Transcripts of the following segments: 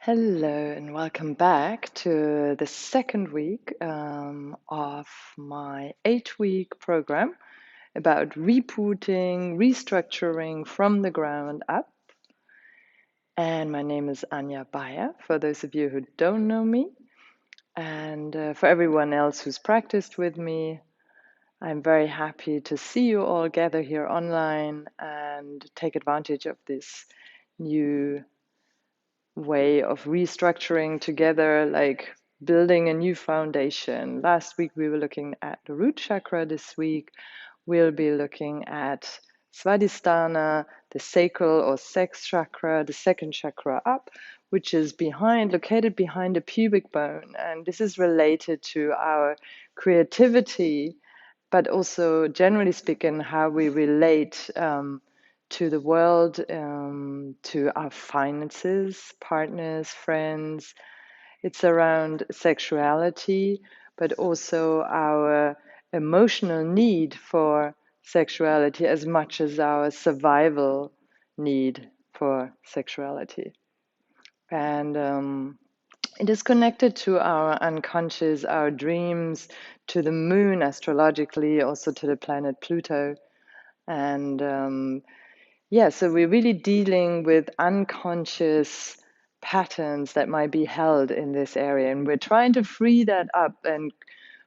Hello and welcome back to the second week of my 8-week program about rebooting, restructuring from the ground up. And my name is Anja for those of you who don't know me. And for everyone else who's practiced with me, I'm very happy to see you all gather here online and take advantage of this new way of restructuring together, like building a new foundation. Last week we were looking at the root chakra. This week we'll be looking at Svadhisthana, the sacral or sex chakra, the second chakra up, which is located behind the pubic bone. And this is related to our creativity, but also generally speaking, how we relate to the world, to our finances, partners, friends. It's around sexuality, but also our emotional need for sexuality as much as our survival need for sexuality. And it is connected to our unconscious, our dreams, to the moon astrologically, also to the planet Pluto. And so we're really dealing with unconscious patterns that might be held in this area. And we're trying to free that up and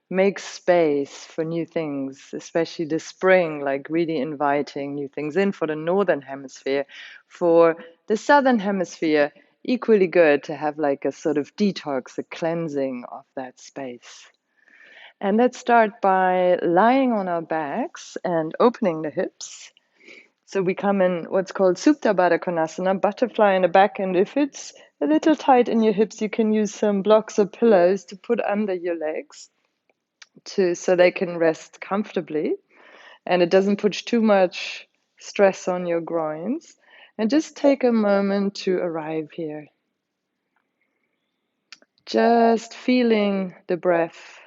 make space for new things, especially this spring, like really inviting new things in for the northern hemisphere. For the southern hemisphere, equally good to have like a sort of detox, a cleansing of that space. And let's start by lying on our backs and opening the hips. So we come in what's called Supta Baddha Konasana, butterfly in the back. And if it's a little tight in your hips, you can use some blocks or pillows to put under your legs so they can rest comfortably. And it doesn't put too much stress on your groins. And just take a moment to arrive here. Just feeling the breath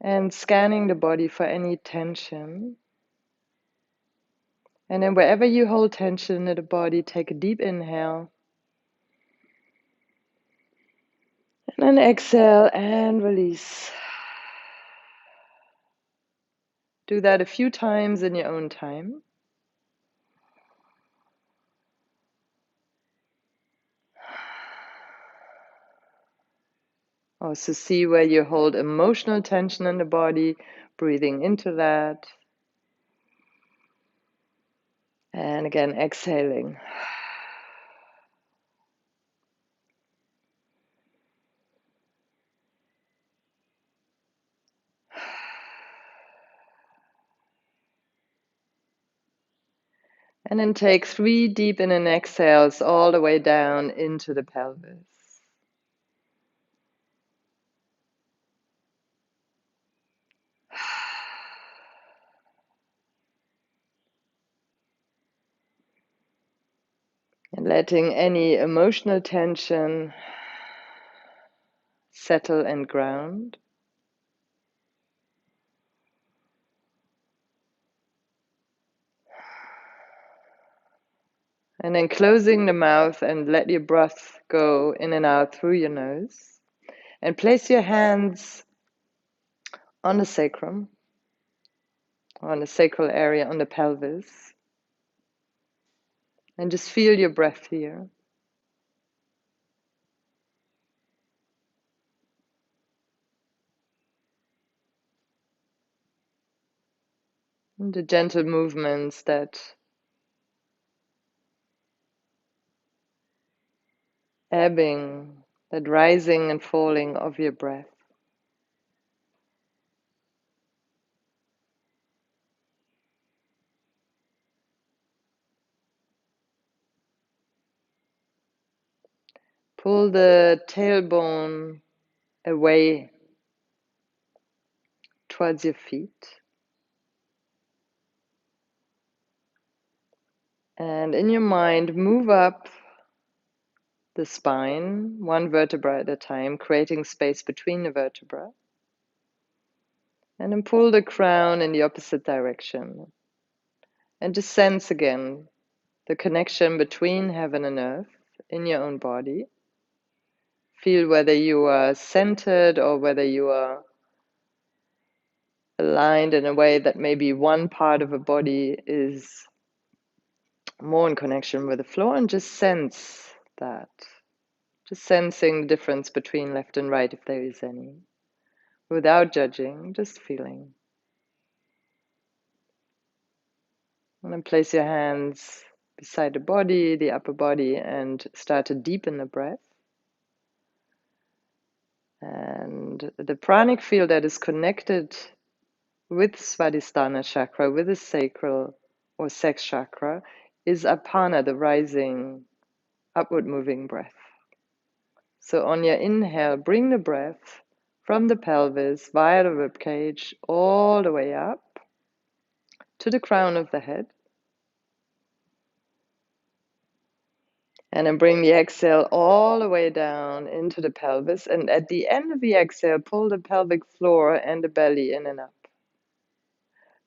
and scanning the body for any tension. And then wherever you hold tension in the body, take a deep inhale. And then exhale and release. Do that a few times in your own time. Also see where you hold emotional tension in the body, breathing into that. And again, exhaling. And then take 3 deep in and exhales all the way down into the pelvis. And letting any emotional tension settle and ground. And then closing the mouth and let your breath go in and out through your nose. And place your hands on the sacrum, on the sacral area, on the pelvis. And just feel your breath here. And the gentle movements that ebbing, that rising and falling of your breath. Pull the tailbone away towards your feet. And in your mind, move up the spine, one vertebra at a time, creating space between the vertebrae. And then pull the crown in the opposite direction. And just sense again the connection between heaven and earth, in your own body. Feel whether you are centered or whether you are aligned in a way that maybe one part of a body is more in connection with the floor, and just sense that. Just sensing the difference between left and right, if there is any, without judging, just feeling. And then place your hands beside the body, the upper body, and start to deepen the breath. And the pranic field that is connected with Svadhisthana chakra, with the sacral or sex chakra, is apana, the rising, upward moving breath. So on your inhale, bring the breath from the pelvis via the ribcage all the way up to the crown of the head. And then bring the exhale all the way down into the pelvis. And at the end of the exhale, pull the pelvic floor and the belly in and up.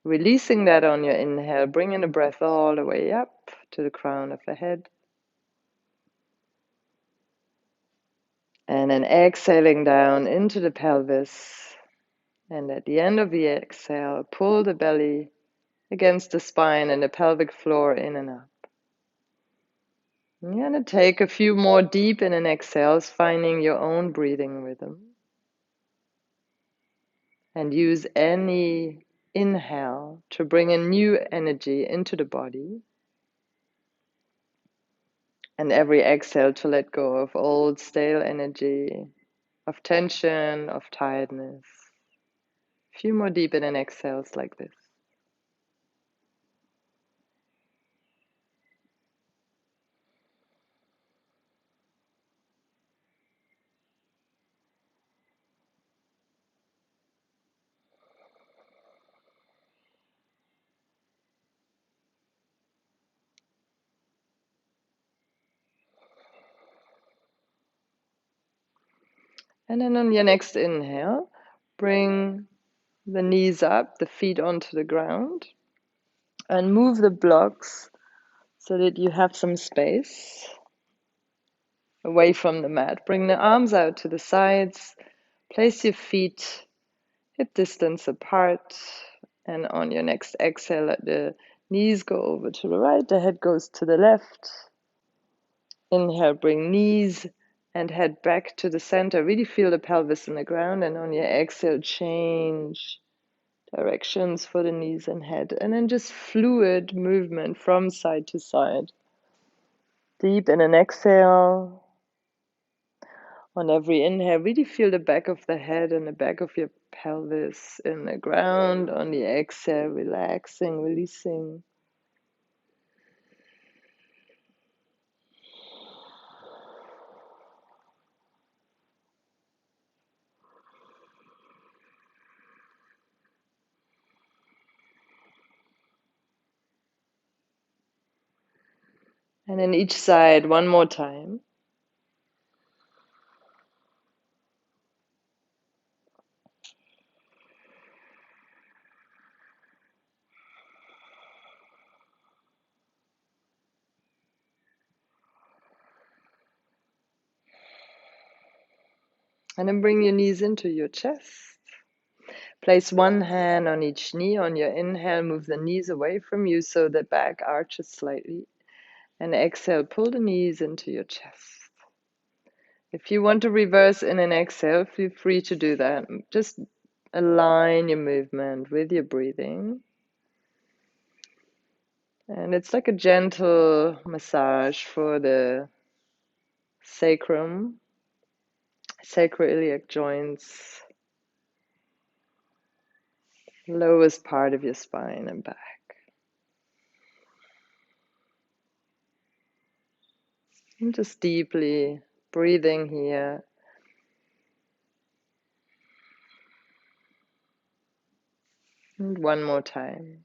Releasing that on your inhale, bringing the breath all the way up to the crown of the head. And then exhaling down into the pelvis. And at the end of the exhale, pull the belly against the spine and the pelvic floor in and up. You're going to take a few more deep in and exhales, finding your own breathing rhythm. And use any inhale to bring a new energy into the body. And every exhale to let go of old stale energy, of tension, of tiredness. A few more deep in and exhales like this. And then on your next inhale, bring the knees up, the feet onto the ground, and move the blocks so that you have some space away from the mat. Bring the arms out to the sides, place your feet hip distance apart, and on your next exhale, let the knees go over to the right, the head goes to the left. Inhale, bring knees and head back to the center. Really feel the pelvis in the ground, and on your exhale, change directions for the knees and head. And then just fluid movement from side to side. Deep in an exhale. On every inhale, really feel the back of the head and the back of your pelvis in the ground. On the exhale, relaxing, releasing. And then each side, one more time. And then bring your knees into your chest. Place one hand on each knee. On your inhale, move the knees away from you so the back arches slightly. And exhale, pull the knees into your chest. If you want to reverse in an exhale, feel free to do that. Just align your movement with your breathing. And it's like a gentle massage for the sacrum, sacroiliac joints, lowest part of your spine and back. And just deeply breathing here. And one more time.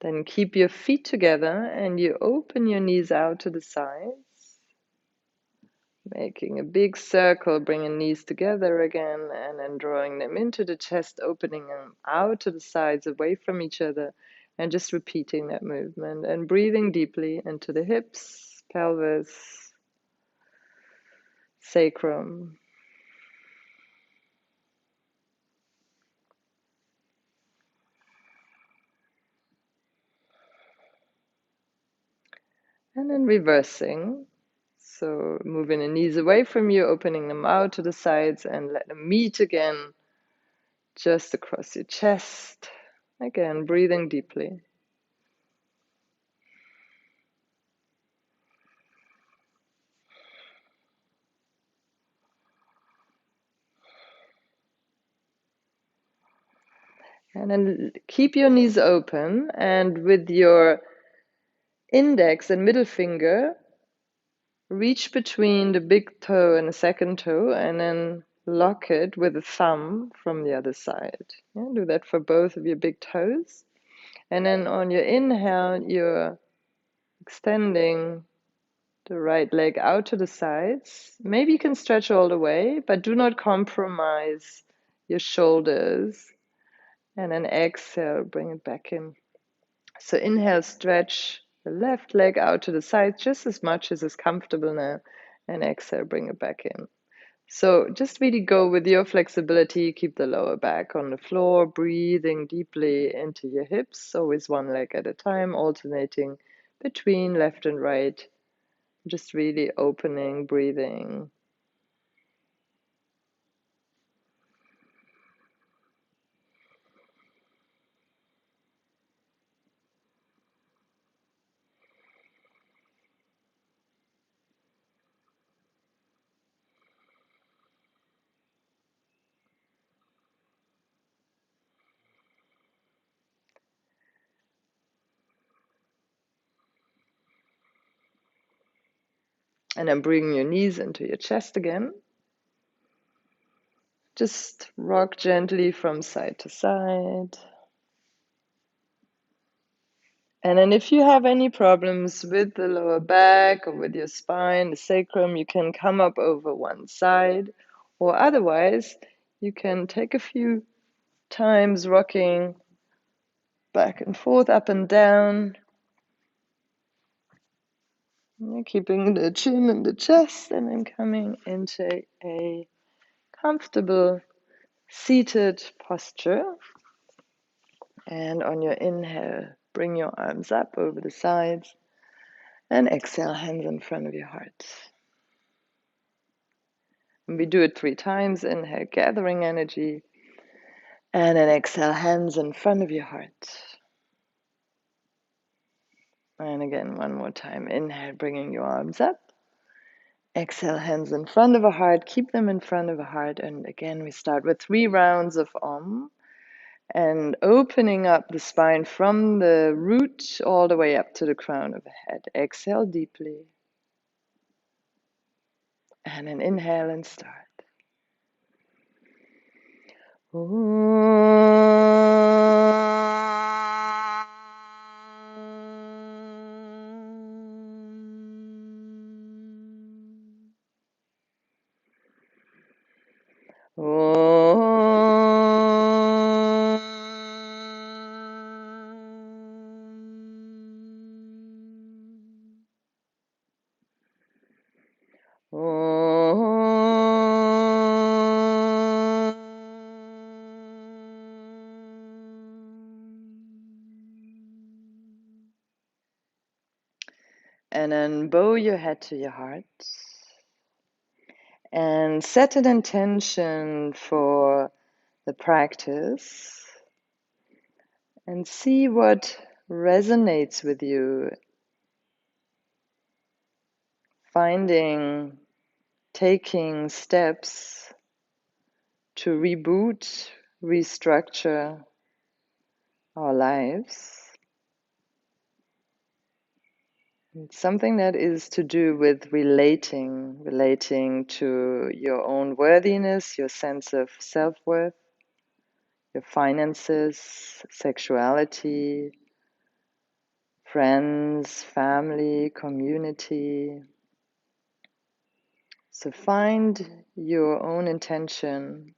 Then keep your feet together and you open your knees out to the sides. Making a big circle, bringing knees together again and then drawing them into the chest, opening them out to the sides away from each other. And just repeating that movement and breathing deeply into the hips, pelvis, sacrum. And then reversing. So moving the knees away from you, opening them out to the sides, and let them meet again just across your chest. Again, breathing deeply. And then keep your knees open, and with your index and middle finger, reach between the big toe and the second toe, and then lock it with the thumb from the other side. Yeah, do that for both of your big toes. And then on your inhale, you're extending the right leg out to the sides. Maybe you can stretch all the way, but do not compromise your shoulders. And then exhale, bring it back in. So inhale, stretch the left leg out to the side just as much as is comfortable now. And exhale, bring it back in. So just really go with your flexibility. Keep the lower back on the floor, breathing deeply into your hips, always one leg at a time, alternating between left and right. Just really opening, breathing. And then bringing your knees into your chest again. Just rock gently from side to side. And then if you have any problems with the lower back or with your spine, the sacrum, you can come up over one side, or otherwise you can take a few times rocking back and forth, up and down, keeping the chin in the chest, and then coming into a comfortable seated posture. And on your inhale, bring your arms up over the sides, and exhale, hands in front of your heart. And we do it 3 times. Inhale, gathering energy, and then exhale, hands in front of your heart. And again, one more time. Inhale, bringing your arms up. Exhale, hands in front of a heart. Keep them in front of a heart. And again, we start with 3 rounds of Om. And opening up the spine from the root all the way up to the crown of the head. Exhale deeply. And then inhale and start. And then bow your head to your heart and set an intention for the practice and see what resonates with you. Finding, taking steps to reboot, restructure our lives. It's something that is to do with relating to your own worthiness, your sense of self-worth, your finances, sexuality, friends, family, community. So find your own intention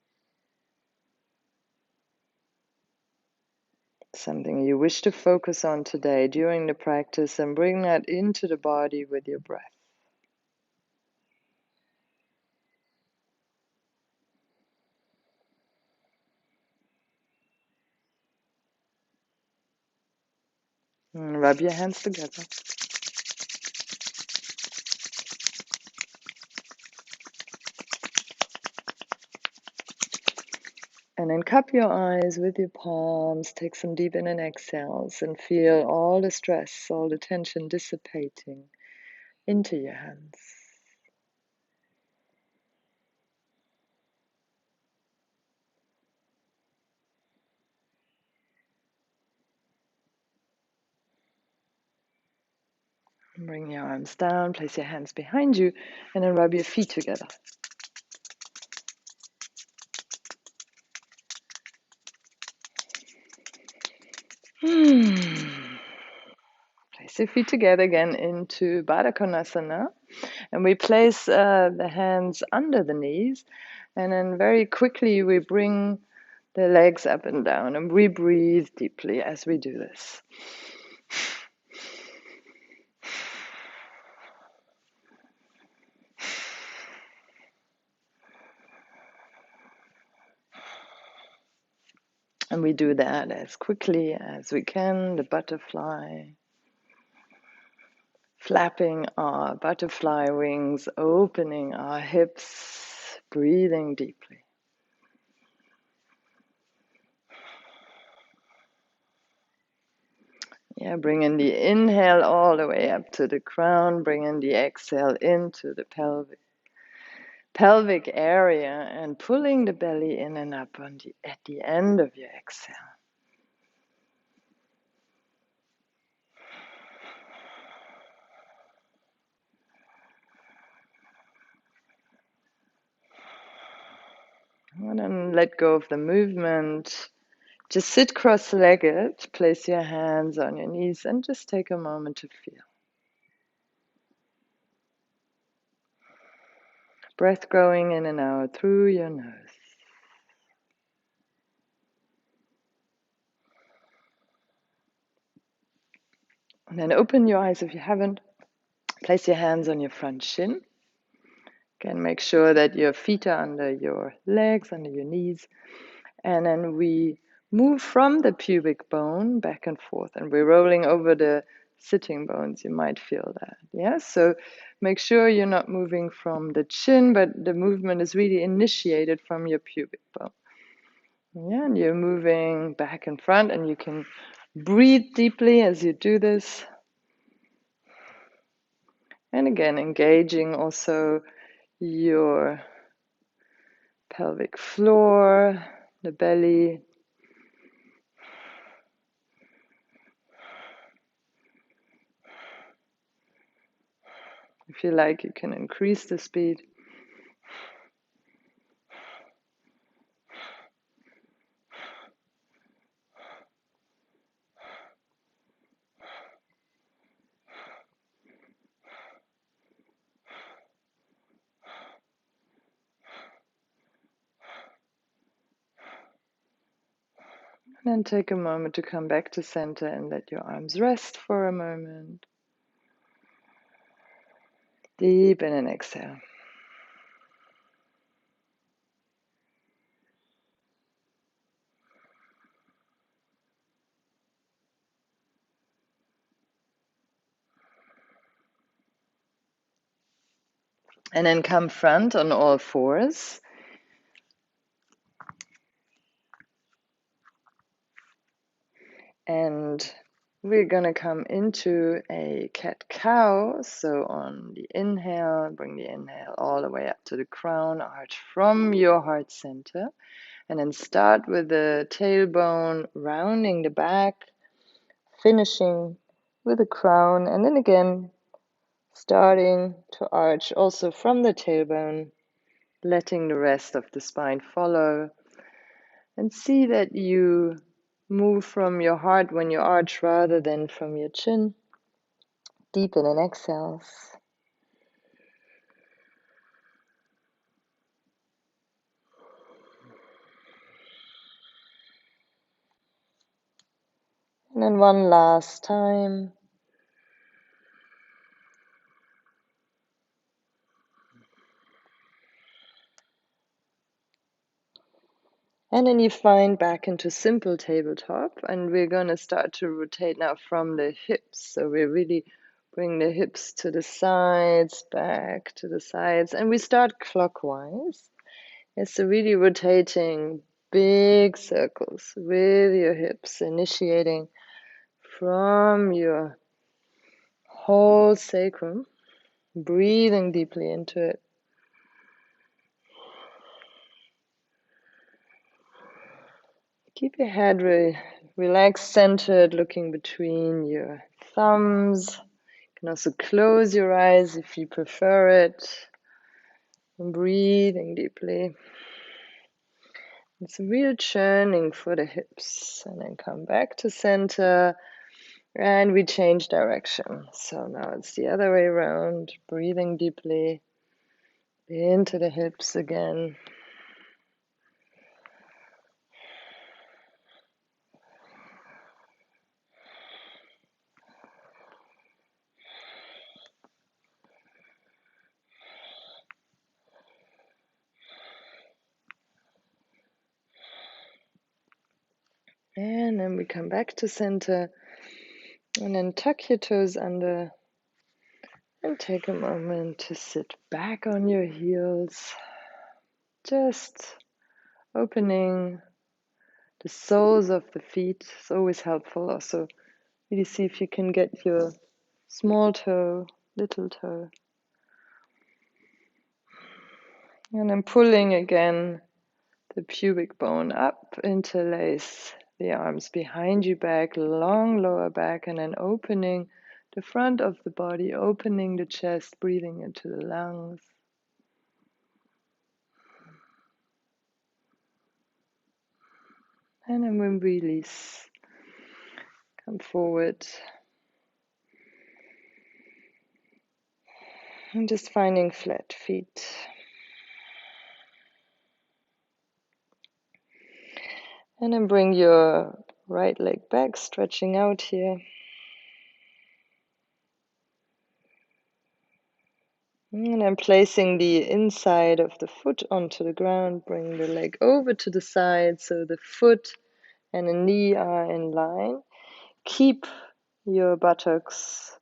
something you wish to focus on today during the practice, and bring that into the body with your breath. And rub your hands together. And then cup your eyes with your palms, take some deep in and exhales, and feel all the stress, all the tension dissipating into your hands. Bring your arms down, place your hands behind you, and then rub your feet together. Place your feet together again into Baddha Konasana. And we place the hands under the knees. And then very quickly we bring the legs up and down. And we breathe deeply as we do this. And we do that as quickly as we can, the butterfly. Flapping our butterfly wings, opening our hips, breathing deeply. Yeah, bringing the inhale all the way up to the crown, bringing the exhale into the pelvic area, and pulling the belly in and up at the end of your exhale. And then let go of the movement. Just sit cross-legged, place your hands on your knees, and just take a moment to feel. Breath going in and out through your nose. And then open your eyes if you haven't. Place your hands on your front shin. Again, make sure that your feet are under your legs, under your knees. And then we move from the pubic bone back and forth. And we're rolling over the sitting bones. You might feel that. Yeah, so make sure you're not moving from the chin, but the movement is really initiated from your pubic bone. Yeah, and you're moving back and front, and you can breathe deeply as you do this. And again, engaging also your pelvic floor, the belly. If you like, you can increase the speed. And then take a moment to come back to center and let your arms rest for a moment. Deep in and exhale. And then come front on all fours. And we're going to come into a cat-cow. So on the inhale, bring the inhale all the way up to the crown, arch from your heart center. And then start with the tailbone, rounding the back, finishing with the crown. And then again, starting to arch also from the tailbone, letting the rest of the spine follow. And see that you move from your heart when you arch rather than from your chin. Deepen and exhales. And then one last time. And then you find back into simple tabletop, and we're going to start to rotate now from the hips. So we really bring the hips to the sides, back to the sides, and we start clockwise. It's so really rotating big circles with your hips, initiating from your whole sacrum, breathing deeply into it. Keep your head relaxed, centered, looking between your thumbs. You can also close your eyes if you prefer it. And breathing deeply. It's a real churning for the hips. And then come back to center. And we change direction. So now it's the other way around. Breathing deeply into the hips again. And then we come back to center. And then tuck your toes under. And take a moment to sit back on your heels. Just opening the soles of the feet is always helpful. Also, really see if you can get your small toe, little toe. And then pulling again the pubic bone up, interlace the arms behind you back, long lower back, and then opening the front of the body, opening the chest, breathing into the lungs. And then we release. Come forward. And just finding flat feet. And then bring your right leg back, stretching out here. And then placing the inside of the foot onto the ground. Bring the leg over to the side so the foot and the knee are in line. Keep your buttocks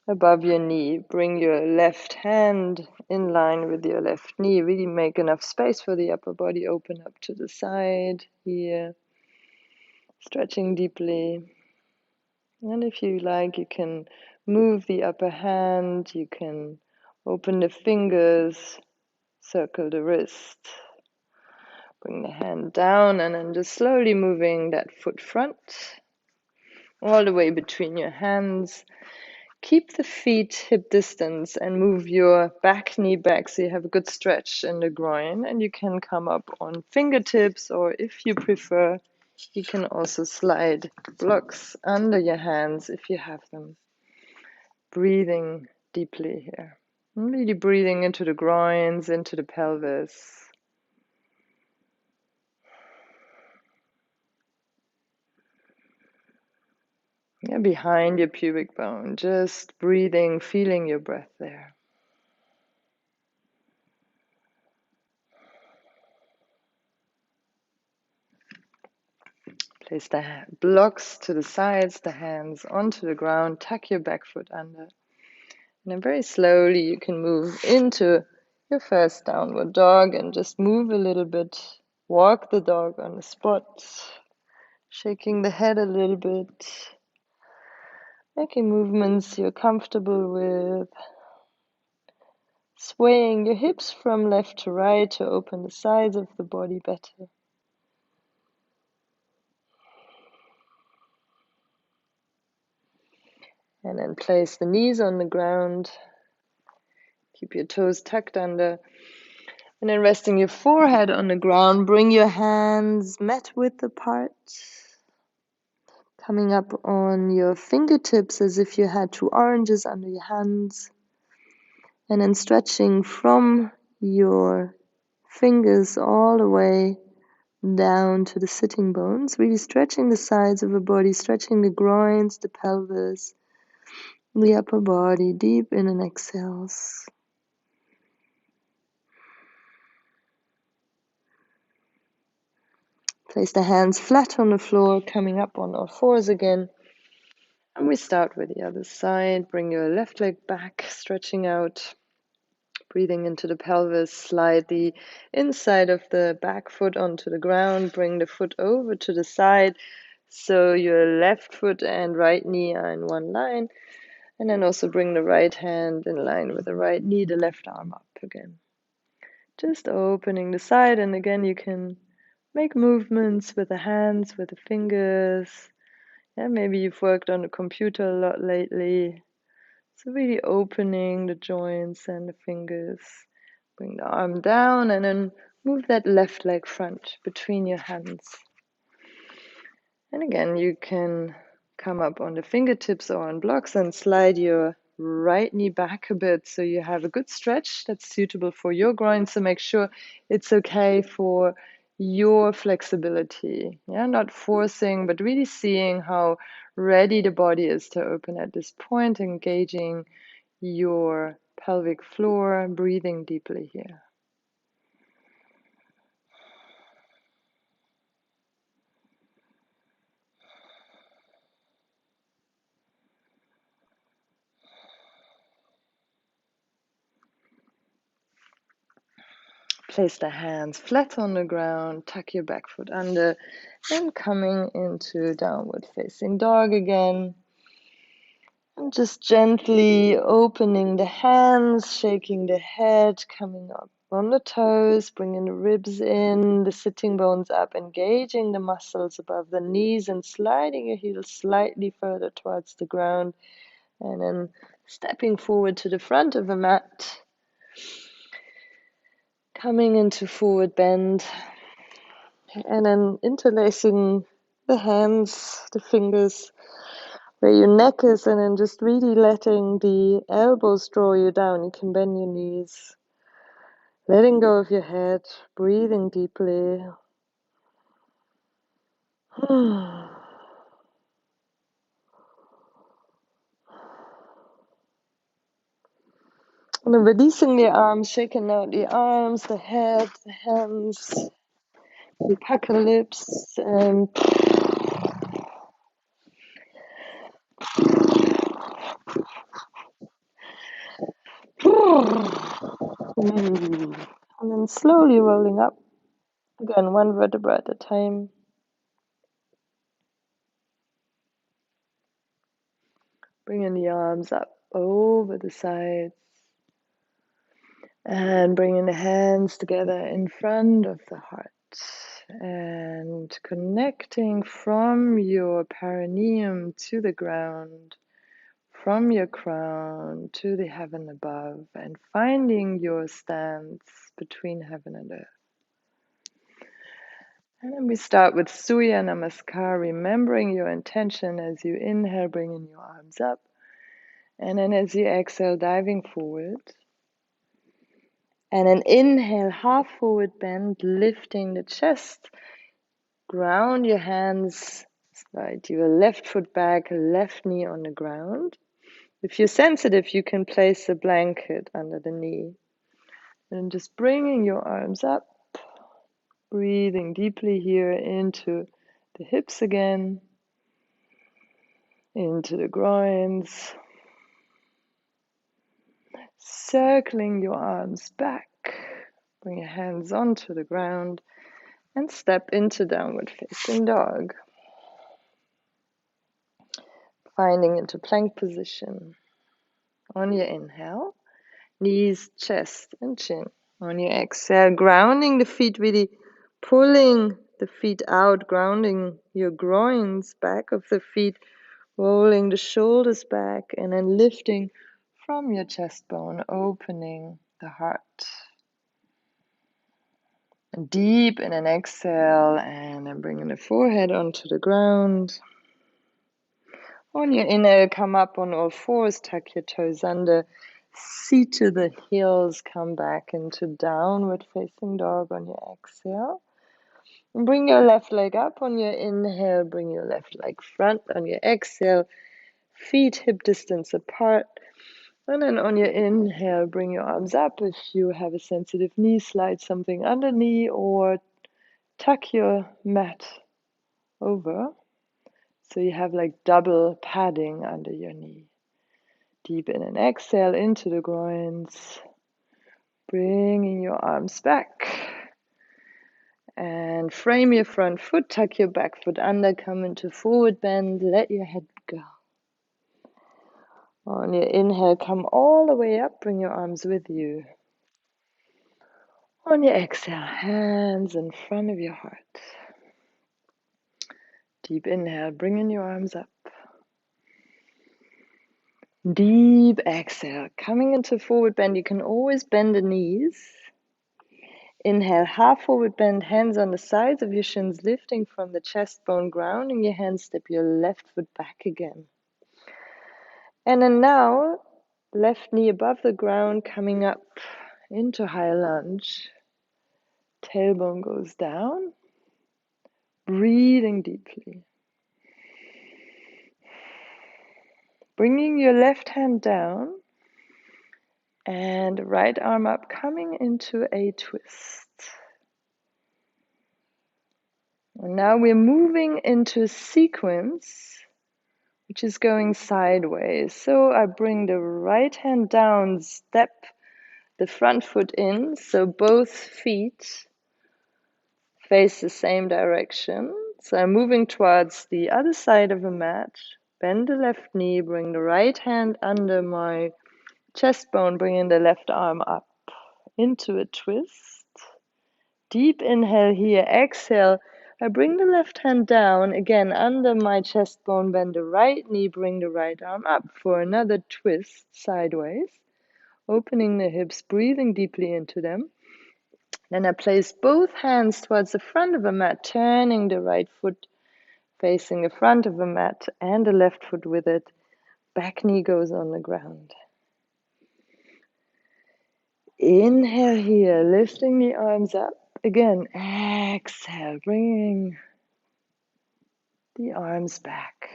above your knee. Bring your left hand in line with your left knee. Really make enough space for the upper body. Open up to the side here. Stretching deeply. And if you like, you can move the upper hand. You can open the fingers, circle the wrist. Bring the hand down and then just slowly moving that foot front all the way between your hands. Keep the feet hip distance and move your back knee back so you have a good stretch in the groin, and you can come up on fingertips, or if you prefer, you can also slide blocks under your hands if you have them. Breathing deeply here. Really breathing into the groins, into the pelvis. Yeah, behind your pubic bone, just breathing, feeling your breath there. Place the blocks to the sides, the hands onto the ground, tuck your back foot under. And then very slowly you can move into your first downward dog and just move a little bit. Walk the dog on the spot, shaking the head a little bit, making movements you're comfortable with. Swaying your hips from left to right to open the sides of the body better. And then place the knees on the ground. Keep your toes tucked under. And then resting your forehead on the ground, bring your hands mat width apart. Coming up on your fingertips as if you had two oranges under your hands. And then stretching from your fingers all the way down to the sitting bones, really stretching the sides of the body, stretching the groins, the pelvis, the upper body, deep in and exhales. Place the hands flat on the floor, coming up on all fours again. And we start with the other side. Bring your left leg back, stretching out. Breathing into the pelvis, slide the inside of the back foot onto the ground. Bring the foot over to the side. So your left foot and right knee are in one line. And then also bring the right hand in line with the right knee, the left arm up again. Just opening the side. And again, you can make movements with the hands, with the fingers. Yeah, maybe you've worked on the computer a lot lately. So really opening the joints and the fingers. Bring the arm down and then move that left leg front between your hands. And again, you can come up on the fingertips or on blocks and slide your right knee back a bit so you have a good stretch that's suitable for your groin. So make sure it's okay for your flexibility. Yeah, not forcing, but really seeing how ready the body is to open at this point, engaging your pelvic floor, breathing deeply here. Place the hands flat on the ground, tuck your back foot under, and coming into downward facing dog again. And just gently opening the hands, shaking the head, coming up on the toes, bringing the ribs in, the sitting bones up, engaging the muscles above the knees and sliding your heels slightly further towards the ground. And then stepping forward to the front of the mat, coming into forward bend, and then interlacing the hands, the fingers, where your neck is, and then just really letting the elbows draw you down. You can bend your knees, letting go of your head, breathing deeply. And then releasing the arms, shaking out the arms, the head, the hands, the pucker lips, and and then slowly rolling up. Again, one vertebra at a time. Bringing the arms up over the sides. And bringing the hands together in front of the heart. And connecting from your perineum to the ground, from your crown to the heaven above, and finding your stance between heaven and earth. And then we start with Surya Namaskar, remembering your intention as you inhale, bringing your arms up. And then as you exhale, diving forward. And then inhale, half forward bend, lifting the chest. Ground your hands, slide your left foot back, left knee on the ground. If you're sensitive, you can place a blanket under the knee. And just bringing your arms up, breathing deeply here into the hips again, into the groins. Circling your arms back, bring your hands onto the ground and step into downward facing dog. Finding into plank position. On your inhale, knees, chest and chin. On your exhale, grounding the feet, really pulling the feet out, grounding your groins, back of the feet, rolling the shoulders back, and then lifting from your chest bone, opening the heart. And deep in an exhale, and then bringing the forehead onto the ground. On your inhale, come up on all fours, tuck your toes under, seat to the heels, come back into downward facing dog on your exhale. Bring your left leg up on your inhale. Bring your left leg front on your exhale. Feet hip distance apart. And then on your inhale, bring your arms up. If you have a sensitive knee, slide something under knee or tuck your mat over. So you have like double padding under your knee. Deep in and exhale into the groins. Bringing your arms back. And frame your front foot, tuck your back foot under, come into forward bend, let your head go. On your inhale, come all the way up, bring your arms with you. On your exhale, hands in front of your heart. Deep inhale, bringing your arms up. Deep exhale, coming into forward bend. You can always bend the knees. Inhale, half forward bend, hands on the sides of your shins, lifting from the chest bone, grounding your hands, step your left foot back again. And then now, left knee above the ground, coming up into high lunge. Tailbone goes down, breathing deeply. Bringing your left hand down and right arm up, coming into a twist. And now we're moving into a sequence which is going sideways. So I bring the right hand down, step the front foot in, so both feet face the same direction. So I'm moving towards the other side of the mat. Bend the left knee, bring the right hand under my chest bone, bringing the left arm up into a twist. Deep inhale here, exhale. I bring the left hand down, again under my chest bone, bend the right knee, bring the right arm up for another twist sideways. Opening the hips, breathing deeply into them. Then I place both hands towards the front of the mat, turning the right foot facing the front of the mat and the left foot with it. Back knee goes on the ground. Inhale here, lifting the arms up. Again, exhale, bringing the arms back.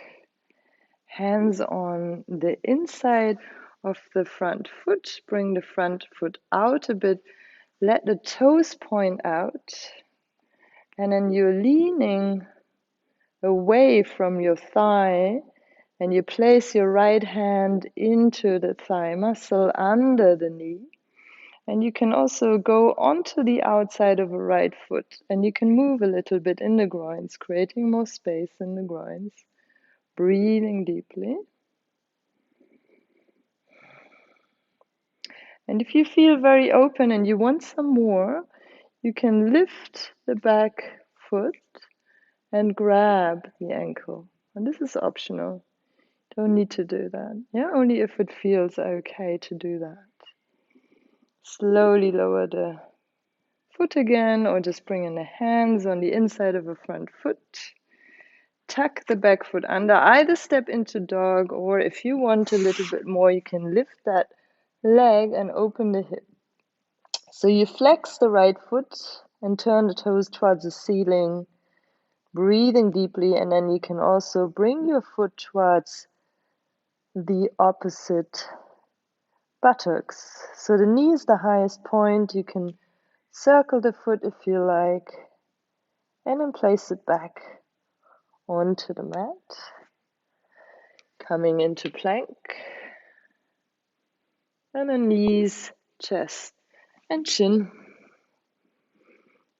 Hands on the inside of the front foot. Bring the front foot out a bit. Let the toes point out. And then you're leaning away from your thigh. And you place your right hand into the thigh muscle under the knee. And you can also go onto the outside of a right foot. And you can move a little bit in the groins, creating more space in the groins. Breathing deeply. And if you feel very open and you want some more, you can lift the back foot and grab the ankle. And this is optional. Don't need to do that. Yeah, only if it feels okay to do that. Slowly lower the foot again, or just bring in the hands on the inside of the front foot. Tuck the back foot under. Either step into dog, or if you want a little bit more, you can lift that leg and open the hip. So you flex the right foot and turn the toes towards the ceiling, breathing deeply, and then you can also bring your foot towards the opposite buttocks. So the knee is the highest point. You can circle the foot if you like, and then place it back onto the mat. Coming into plank. And then knees, chest, and chin.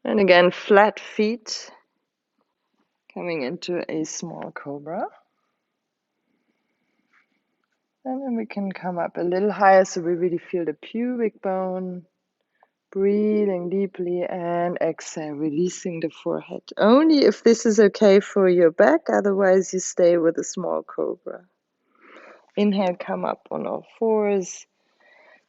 And again, flat feet. Coming into a small cobra. And then we can come up a little higher so we really feel the pubic bone. Breathing deeply and exhale, releasing the forehead. Only if this is okay for your back, otherwise you stay with a small cobra. Inhale, come up on all fours.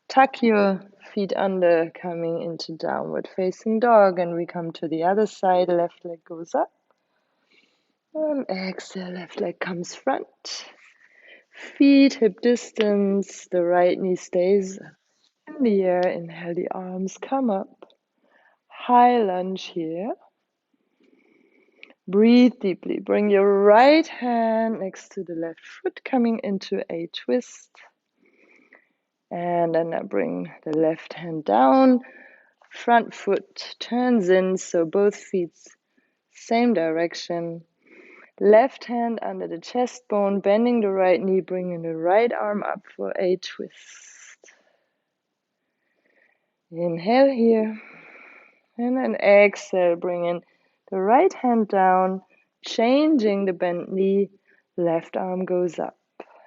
Tuck your feet under, coming into downward facing dog, and we come to the other side. Left leg goes up. And exhale, left leg comes front. Feet hip distance, the right knee stays in the air. Inhale, the arms come up. High lunge here. Breathe deeply. Bring your right hand next to the left foot, coming into a twist. And then I bring the left hand down. Front foot turns in, so both feet same direction. Left hand under the chest bone, bending the right knee, bringing the right arm up for a twist. Inhale here. And then exhale, bringing the right hand down, changing the bent knee. Left arm goes up.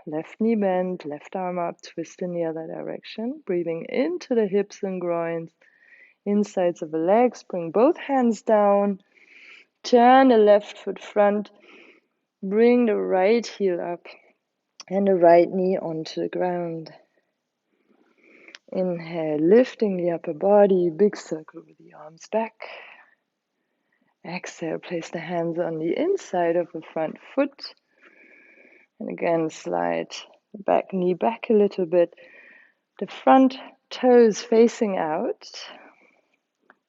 Left knee bent, left arm up, twist in the other direction. Breathing into the hips and groins, insides of the legs. Bring both hands down. Turn the left foot front. Bring the right heel up and the right knee onto the ground. Inhale, lifting the upper body, big circle with the arms back. Exhale, place the hands on the inside of the front foot. And again, slide the back knee back a little bit. The front toes facing out.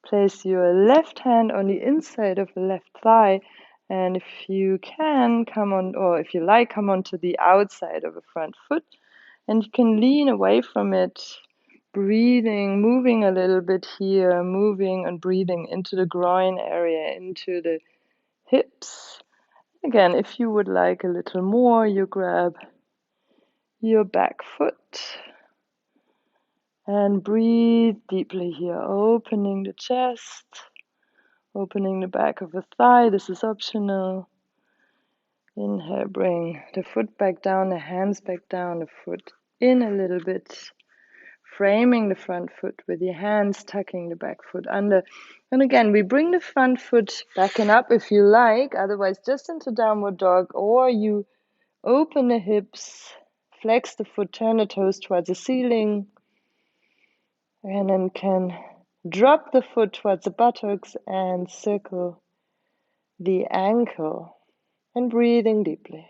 Place your left hand on the inside of the left thigh. And if you can, come on, or if you like, come onto the outside of the front foot. And you can lean away from it, breathing, moving a little bit here, moving and breathing into the groin area, into the hips. Again, if you would like a little more, you grab your back foot and breathe deeply here, opening the chest, opening the back of the thigh. This is optional. Inhale, bring the foot back down, the hands back down, the foot in a little bit, framing the front foot with your hands, tucking the back foot under. And again, we bring the front foot back and up if you like, otherwise just into downward dog, or you open the hips, flex the foot, turn the toes towards the ceiling, and then can drop the foot towards the buttocks and circle the ankle, and breathing deeply.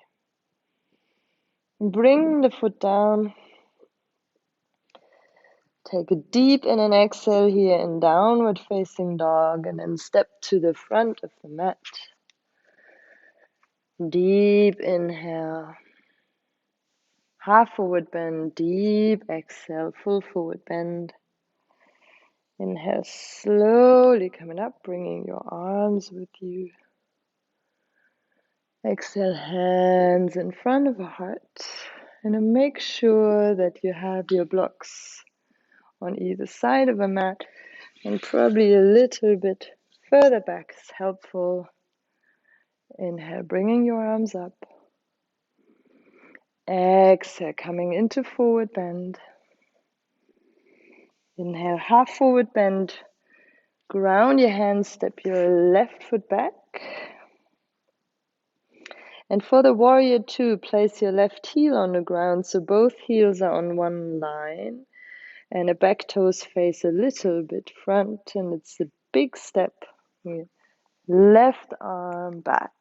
Bring the foot down. Take a deep in and exhale here in downward facing dog, and then step to the front of the mat. Deep inhale. Half forward bend, deep exhale, full forward bend. Inhale, slowly coming up, bringing your arms with you. Exhale, hands in front of the heart. And then make sure that you have your blocks on either side of a mat, and probably a little bit further back is helpful. Inhale, bringing your arms up. Exhale, coming into forward bend. Inhale, half forward bend. Ground your hands, step your left foot back. And for the warrior two, place your left heel on the ground so both heels are on one line. And the back toes face a little bit front, and it's a big step. Left arm back,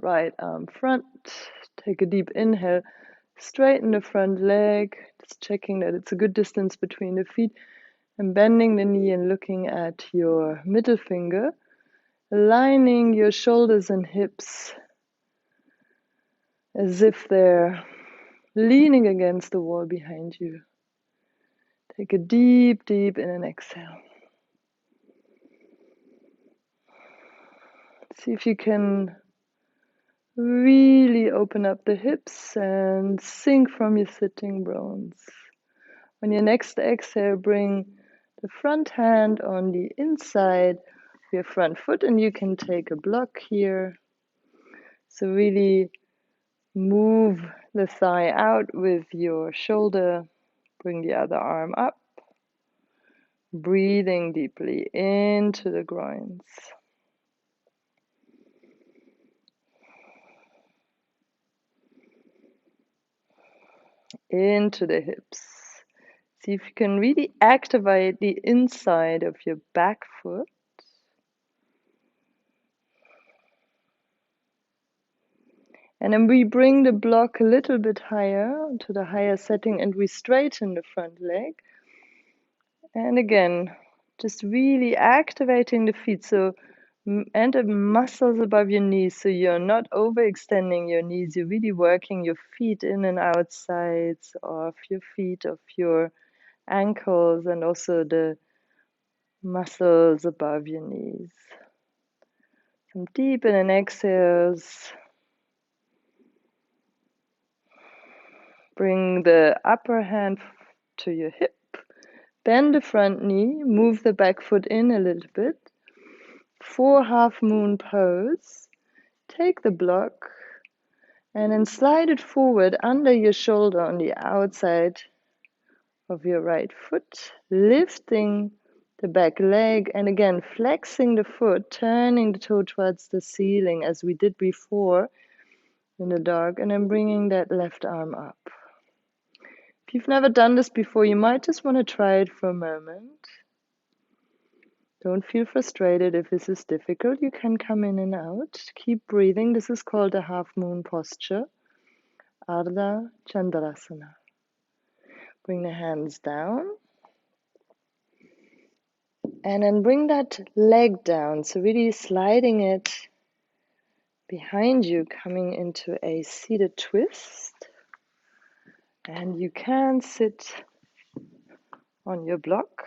right arm front. Take a deep inhale, straighten the front leg, just checking that it's a good distance between the feet, and bending the knee and looking at your middle finger, aligning your shoulders and hips as if they're leaning against the wall behind you. Take a deep, deep in and exhale. See if you can really open up the hips and sink from your sitting bones. On your next exhale, bring the front hand on the inside of your front foot, and you can take a block here. So really move the thigh out with your shoulder. Bring the other arm up. Breathing deeply into the groins. Into the hips. See if you can really activate the inside of your back foot. And then we bring the block a little bit higher to the higher setting, and we straighten the front leg. And again, just really activating the feet. So and the muscles above your knees, so you're not overextending your knees. You're really working your feet in and out sides of your feet, of your ankles, and also the muscles above your knees. Some deep in and exhales. Bring the upper hand to your hip. Bend the front knee. Move the back foot in a little bit. 4 half moon pose. Take the block and then slide it forward under your shoulder on the outside of your right foot, lifting the back leg, and again flexing the foot, turning the toe towards the ceiling as we did before in the dog, and then bringing that left arm up. If you've never done this before, you might just want to try it for a moment. Don't feel frustrated if this is difficult. You can come in and out. Keep breathing. This is called a half moon posture, Ardha Chandrasana. Bring the hands down. And then bring that leg down. So really sliding it behind you, coming into a seated twist. And you can sit on your block,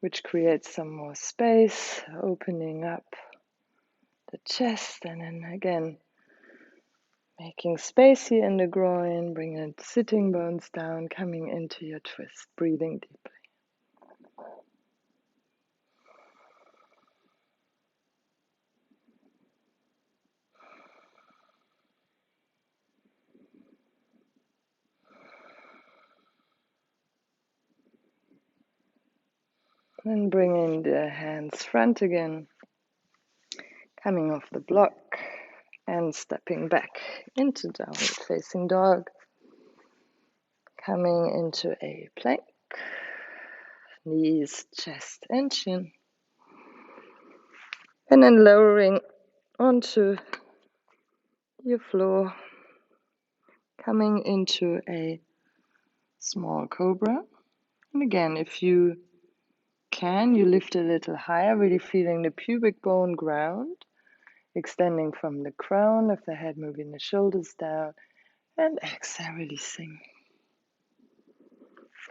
which creates some more space, opening up the chest, and then again making space here in the groin, bringing the sitting bones down, coming into your twist, breathing deeply. Then bringing the hands front again, coming off the block and stepping back into downward facing dog, coming into a plank, knees, chest and chin, and then lowering onto your floor, coming into a small cobra. And again, if you can, you lift a little higher, really feeling the pubic bone ground, extending from the crown of the head, moving the shoulders down, and exhale, releasing.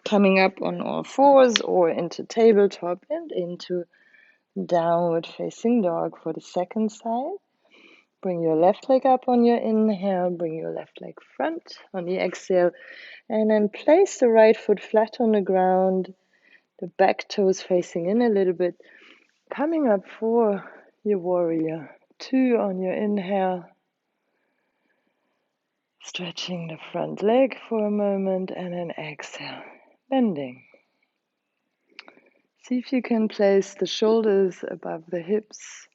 Coming up on all fours or into tabletop and into downward facing dog for the second side. Bring your left leg up on your inhale, bring your left leg front on the exhale, and then place the right foot flat on the ground, the back toes facing in a little bit. Coming up for your warrior two on your inhale, stretching the front leg for a moment, and then exhale, bending. See if you can place the shoulders above the hips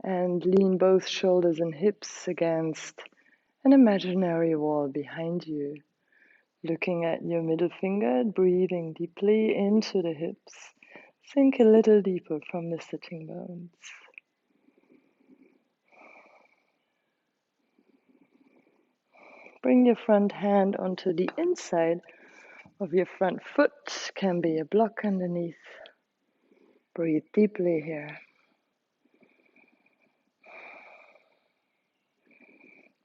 and lean both shoulders and hips against an imaginary wall behind you. Looking at your middle finger, breathing deeply into the hips. Sink a little deeper from the sitting bones. Bring your front hand onto the inside of your front foot. Can be a block underneath. Breathe deeply here.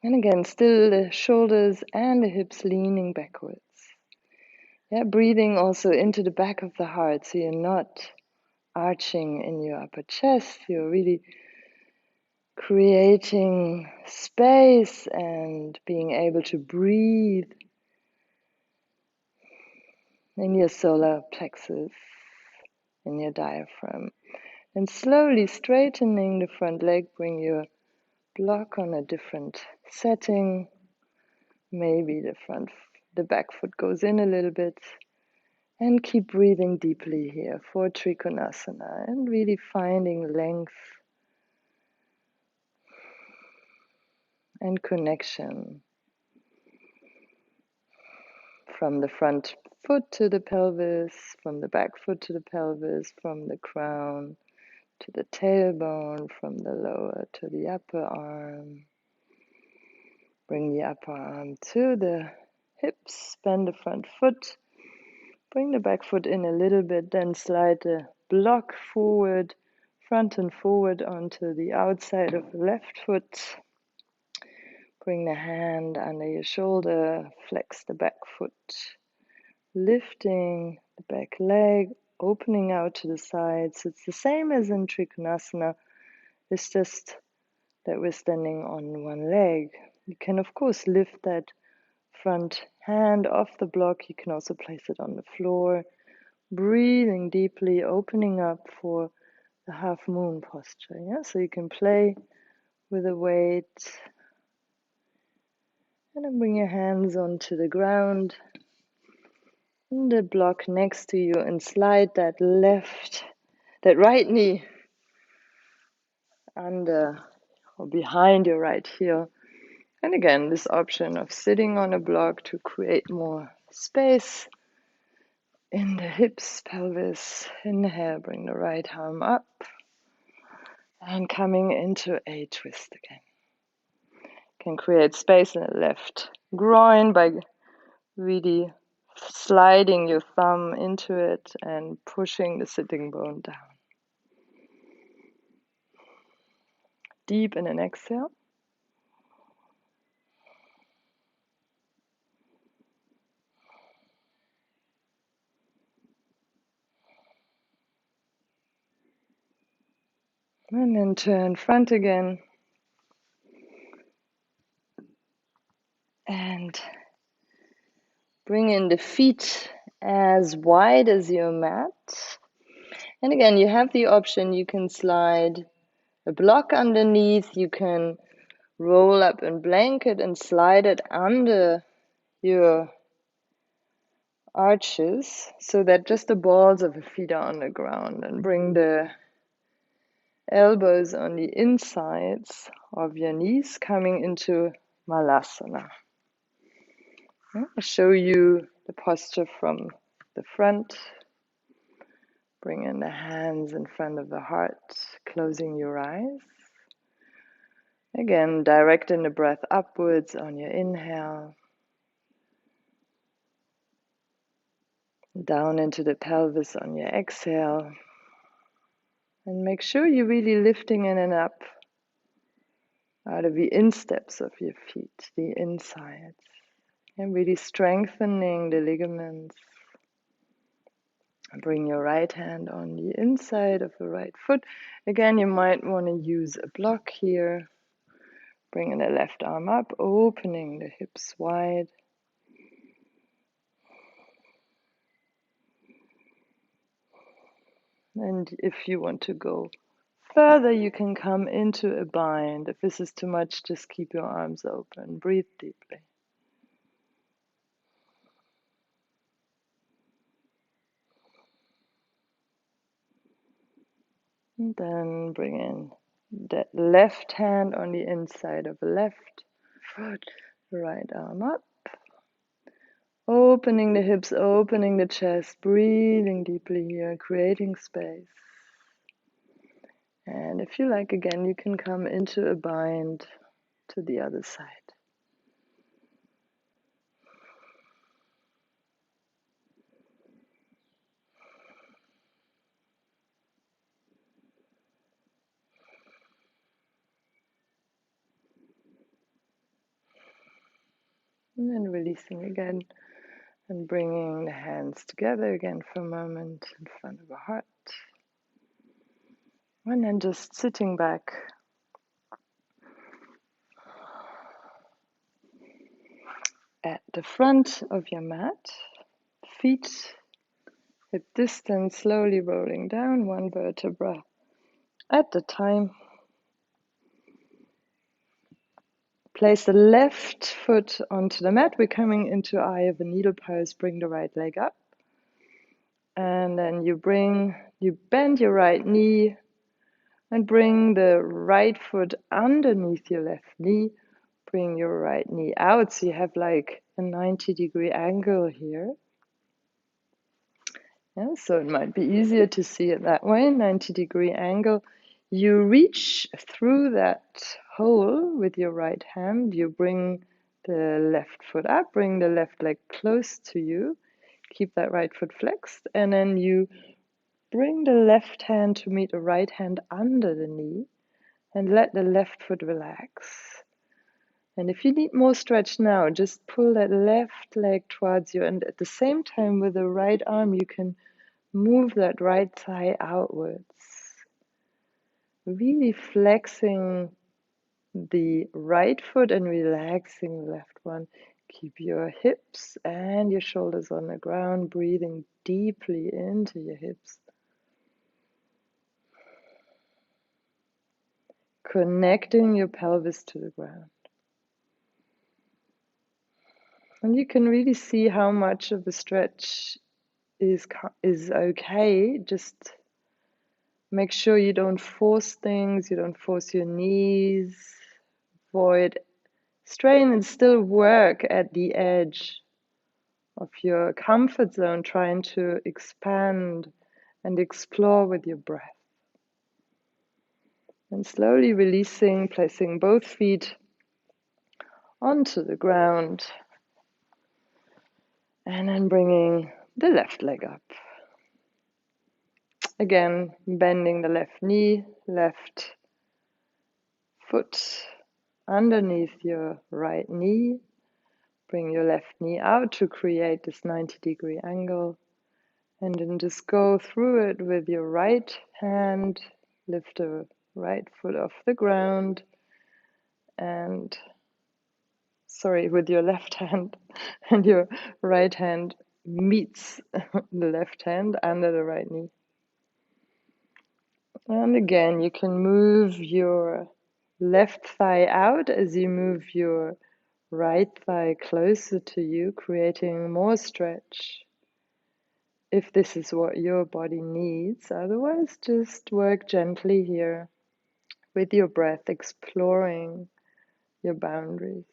And again, still the shoulders and the hips leaning backwards. Yeah, breathing also into the back of the heart, so you're not arching in your upper chest. You're really creating space and being able to breathe in your solar plexus, in your diaphragm. And slowly straightening the front leg, bring your block on a different setting. Maybe the back foot goes in a little bit. And keep breathing deeply here for Trikonasana and really finding length and connection from the front foot to the pelvis, from the back foot to the pelvis, from the crown to the tailbone, from the lower to the upper arm. Bring the upper arm to the hips, bend the front foot, bring the back foot in a little bit, then slide the block forward, front and forward onto the outside of the left foot. Bring the hand under your shoulder, flex the back foot, lifting the back leg, opening out to the sides. It's the same as in Trikonasana, it's just that we're standing on one leg. You can, of course, lift that front hand off the block. You can also place it on the floor. Breathing deeply, opening up for the half moon posture. Yeah, so you can play with the weight. And then bring your hands onto the ground, the block next to you, and slide that right knee under or behind your right heel. And again, this option of sitting on a block to create more space in the hips, pelvis. Inhale, bring the right arm up and coming into a twist again. Can create space in the left groin by really sliding your thumb into it and pushing the sitting bone down. Deep in an exhale. And then turn front again. And bring in the feet as wide as your mat. And again, you have the option, you can slide a block underneath, you can roll up a blanket and slide it under your arches so that just the balls of the feet are on the ground, and bring the elbows on the insides of your knees coming into Malasana. I'll show you the posture from the front. Bring in the hands in front of the heart, closing your eyes. Again, directing the breath upwards on your inhale. Down into the pelvis on your exhale. And make sure you're really lifting in and up out of the insteps of your feet, the insides. And really strengthening the ligaments. Bring your right hand on the inside of the right foot. Again, you might want to use a block here. Bringing the left arm up, opening the hips wide. And if you want to go further, you can come into a bind. If this is too much, just keep your arms open. Breathe deeply. And then bring in that left hand on the inside of the left foot, right arm up. Opening the hips, opening the chest, breathing deeply here, creating space. And if you like, again, you can come into a bind to the other side. And then releasing again and bringing the hands together again for a moment in front of the heart. And then just sitting back. At the front of your mat, feet hip distance, slowly rolling down one vertebra at a time. Place the left foot onto the mat. We're coming into eye of a needle pose. Bring the right leg up. And then you bend your right knee and bring the right foot underneath your left knee. Bring your right knee out so you have like a 90-degree angle here. Yeah, so it might be easier to see it that way, 90-degree angle. You reach through that hole with your right hand. You bring the left foot up, bring the left leg close to you. Keep that right foot flexed, and then you bring the left hand to meet the right hand under the knee and let the left foot relax. And if you need more stretch now, just pull that left leg towards you, and at the same time with the right arm you can move that right thigh outwards, really flexing the right foot and relaxing the left one. Keep your hips and your shoulders on the ground, breathing deeply into your hips. Connecting your pelvis to the ground. And you can really see how much of a stretch is okay. Just make sure you don't force things, you don't force your knees. Avoid strain and still work at the edge of your comfort zone, trying to expand and explore with your breath. And slowly releasing, placing both feet onto the ground. And then bringing the left leg up. Again, bending the left knee, left foot underneath your right knee. Bring your left knee out to create this 90-degree angle. And then just go through it with your right hand. Lift the right foot off the ground. And, with your left hand. And your right hand meets the left hand under the right knee. And again, you can move your left thigh out as you move your right thigh closer to you, creating more stretch if this is what your body needs. Otherwise, just work gently here with your breath, exploring your boundaries.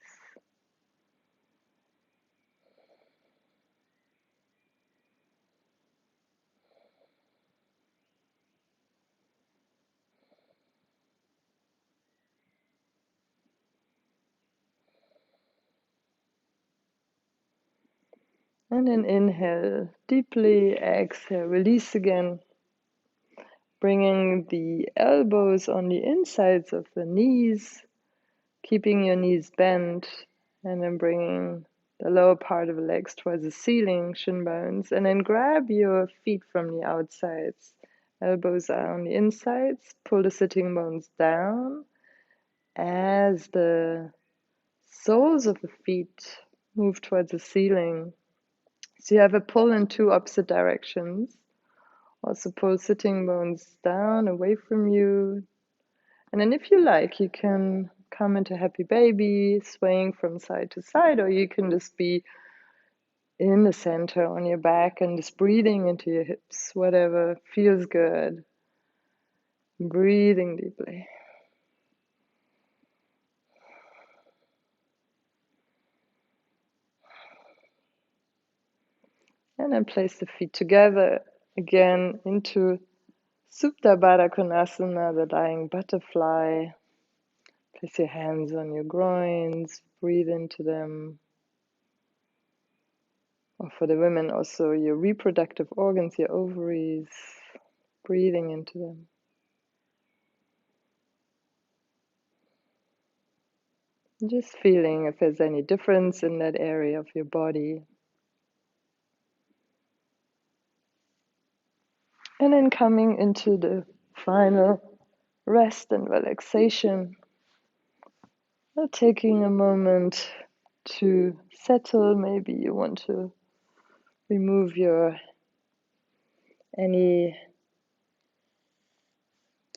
And then inhale deeply, exhale, release again. Bringing the elbows on the insides of the knees, keeping your knees bent, and then bringing the lower part of the legs towards the ceiling, shin bones, and then grab your feet from the outsides. Elbows are on the insides, pull the sitting bones down as the soles of the feet move towards the ceiling. So you have a pull in two opposite directions. Also pull sitting bones down, away from you. And then if you like, you can come into happy baby, swaying from side to side, or you can just be in the center on your back and just breathing into your hips, whatever feels good. Breathing deeply. And then place the feet together again into Supta Baddha Konasana, the lying butterfly. Place your hands on your groins, breathe into them. Or for the women, also your reproductive organs, your ovaries, breathing into them. Just feeling if there's any difference in that area of your body. And then coming into the final rest and relaxation. Taking a moment to settle. Maybe you want to remove anything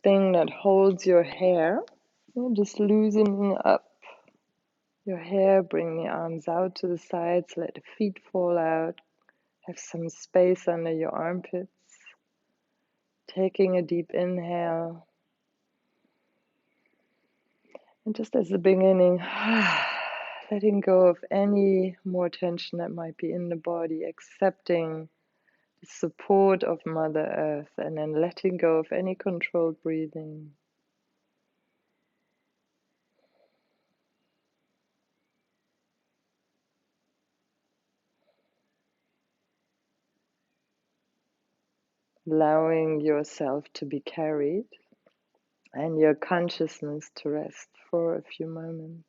that holds your hair. Just loosening up your hair, bring the arms out to the sides, let the feet fall out, have some space under your armpits. Taking a deep inhale. And just as the beginning, letting go of any more tension that might be in the body, accepting the support of Mother Earth, and then letting go of any controlled breathing. allowing yourself to be carried and your consciousness to rest for a few moments.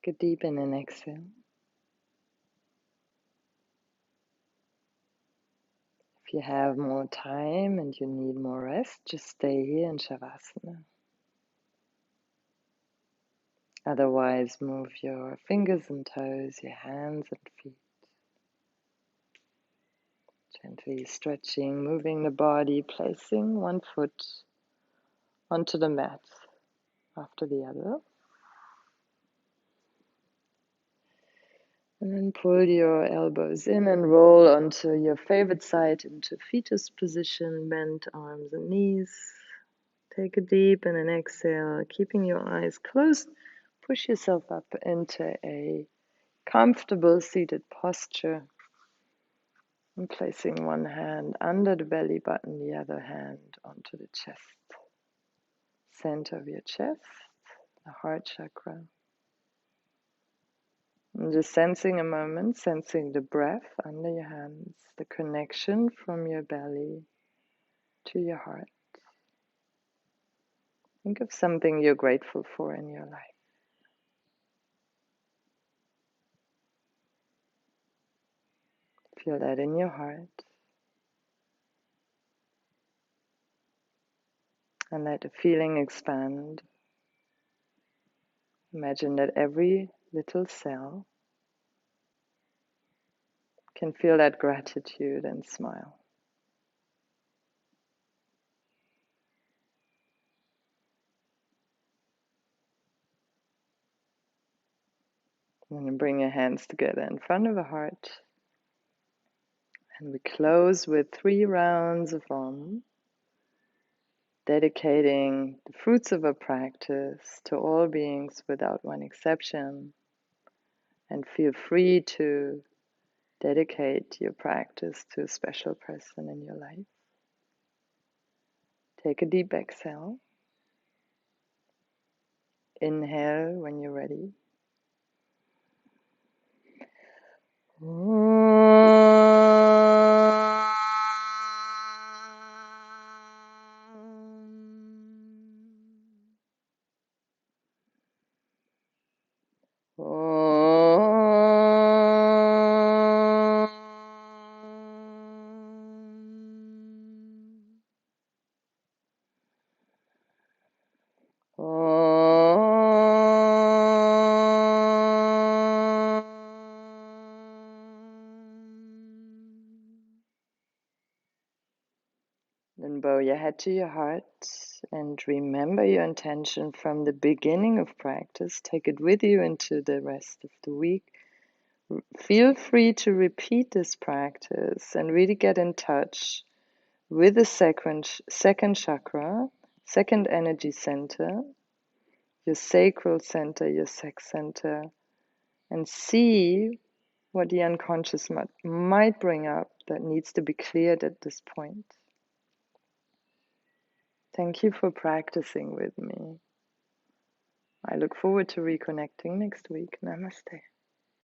Take a deep in and exhale. If you have more time and you need more rest, just stay here in Shavasana. Otherwise, move your fingers and toes, your hands and feet. Gently stretching, moving the body, placing one foot onto the mat after the other. And then pull your elbows in and roll onto your favorite side into fetus position, bend arms and knees. Take a deep and an exhale, keeping your eyes closed. Push yourself up into a comfortable seated posture and placing one hand under the belly button, the other hand onto the chest, center of your chest, the heart chakra. And just sensing a moment, sensing the breath under your hands, the connection from your belly to your heart. Think of something you're grateful for in your life. Feel that in your heart. And let the feeling expand. Imagine that every little cell can feel that gratitude and smile. And then bring your hands together in front of the heart. And we close with 3 rounds of Om, dedicating the fruits of our practice to all beings without one exception. And feel free to dedicate your practice to a special person in your life. Take a deep exhale. Inhale when you're ready. Om. bow your head to your heart and remember your intention from the beginning of practice. Take it with you into the rest of the week. Feel free to repeat this practice and really get in touch with the second chakra, second energy center, your sacral center, your sex center, and see what the unconscious might bring up that needs to be cleared at this point. Thank you for practicing with me. I look forward to reconnecting next week. Namaste.